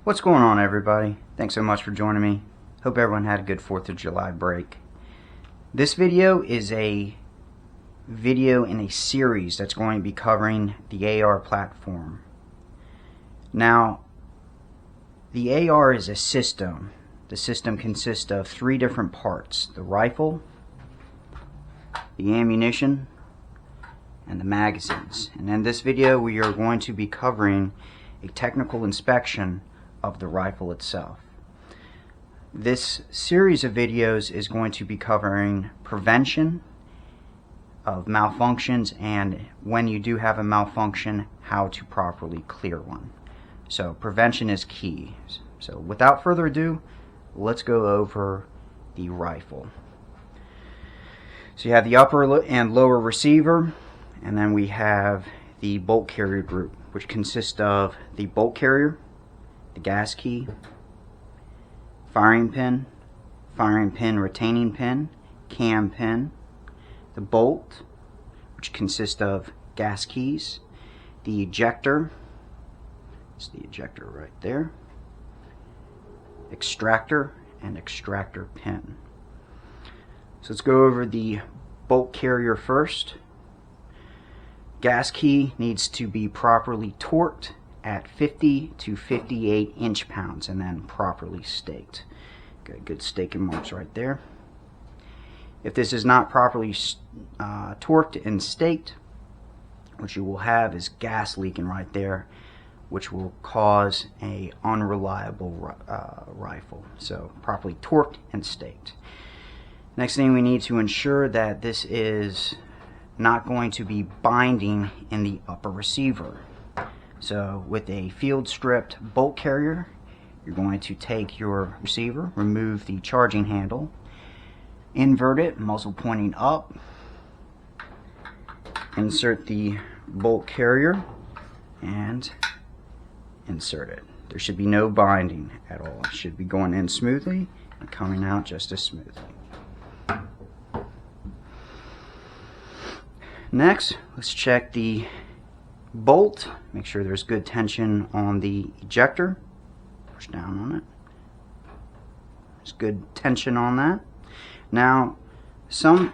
What's going on, everybody? Thanks so much for joining me. Hope everyone had a good 4th of July break. This video is a video in a series that's going to be covering the AR platform. Now, the AR is a system. The system consists of 3 different parts: the rifle, the ammunition, and the magazines. And in this video we are going to be covering a technical inspection of the rifle itself. This series of videos is going to be covering prevention of malfunctions, and when you do have a malfunction, how to properly clear one. So prevention is key. So without further ado, let's go over the rifle. So you have the upper and lower receiver, and then we have the bolt carrier group, which consists of the bolt carrier, the gas key, firing pin retaining pin, cam pin, the bolt, which consists of gas keys, the ejector, it's the ejector right there, extractor, and extractor pin. So let's go over the bolt carrier first. Gas key needs to be properly torqued at 50 to 58 inch-pounds and then properly staked. Got good staking marks right there. If this is not properly torqued and staked, what you will have is gas leaking right there, which will cause a unreliable rifle. So properly torqued and staked. Next thing, we need to ensure that this is not going to be binding in the upper receiver. So with a field stripped bolt carrier, you're going to take your receiver, remove the charging handle, invert it, muzzle pointing up, insert the bolt carrier, and insert it. There should be no binding at all. It should be going in smoothly and coming out just as smoothly. Next, let's check the bolt. Make sure there's good tension on the ejector. Push down on it. There's good tension on that. Now, some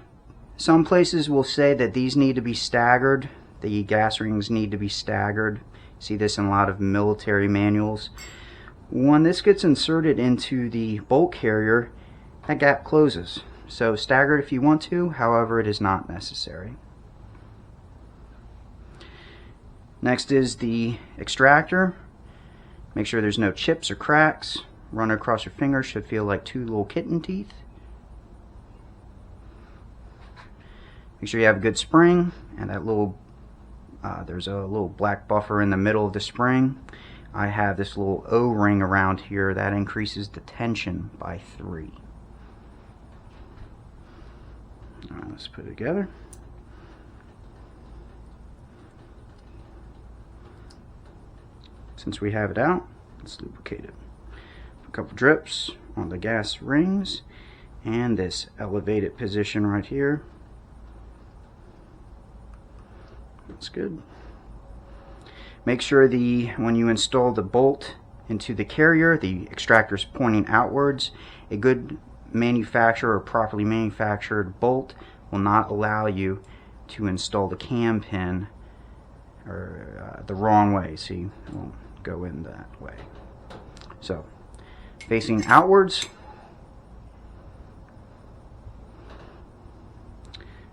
places will say that these need to be staggered. The gas rings need to be staggered. See this in a lot of military manuals. When this gets inserted into the bolt carrier, that gap closes. So stagger it if you want to, however, it is not necessary. Next is the extractor. Make sure there's no chips or cracks. Run across your fingers, should feel like 2 little kitten teeth. Make sure you have a good spring, and that little there's a little black buffer in the middle of the spring. I have this little O-ring around here that increases the tension by 3. Alright, let's put it together. Since we have it out, let's lubricate it. A couple drips on the gas rings and this elevated position right here. That's good. Make sure when you install the bolt into the carrier, the extractor is pointing outwards. A good manufacturer or properly manufactured bolt will not allow you to install the cam pin or the wrong way. See, it won't go in that way. So facing outwards.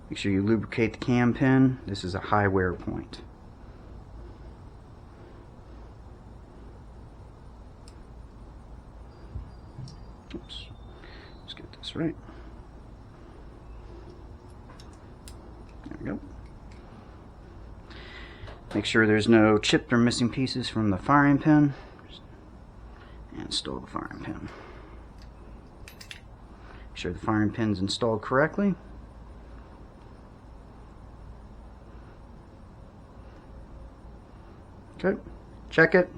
Make sure you lubricate the cam pin. This is a high wear point. Oops. Let's get this right. There we go. Make sure there's no chipped or missing pieces from the firing pin. And install the firing pin. Make sure the firing pin's installed correctly. Okay, check it.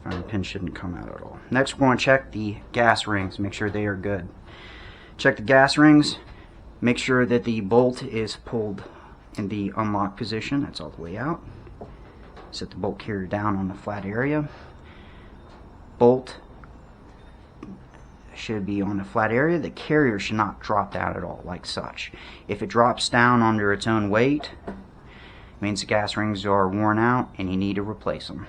Firing pin shouldn't come out at all. Next, we're going to check the gas rings, make sure they are good. Check the gas rings, make sure that the bolt is pulled in the unlock position. That's all the way out. Set the bolt carrier down on the flat area. bolt should be on a flat area. The carrier should not drop down at all, like such. If it drops down under its own weight, it means the gas rings are worn out and you need to replace them.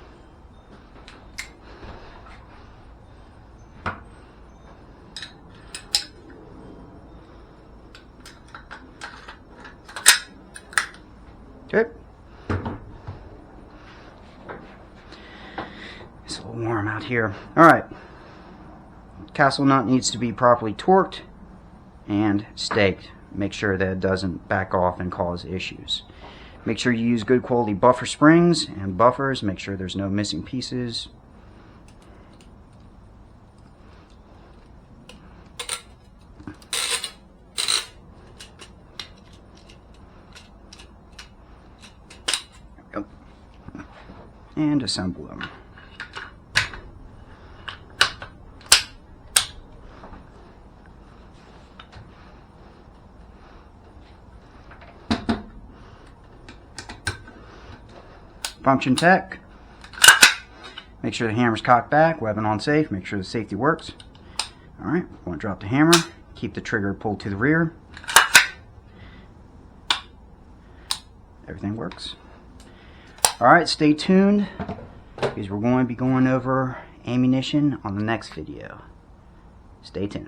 Okay. It's a little warm out here. Alright. Castle nut needs to be properly torqued and staked. Make sure that it doesn't back off and cause issues. Make sure you use good quality buffer springs and buffers. Make sure there's no missing pieces. And assemble them. Function tech. Make sure the hammer's cocked back, weapon on safe, make sure the safety works. Alright, we're going to drop the hammer, keep the trigger pulled to the rear. Everything works. Alright, stay tuned because we're going to be going over ammunition on the next video. Stay tuned.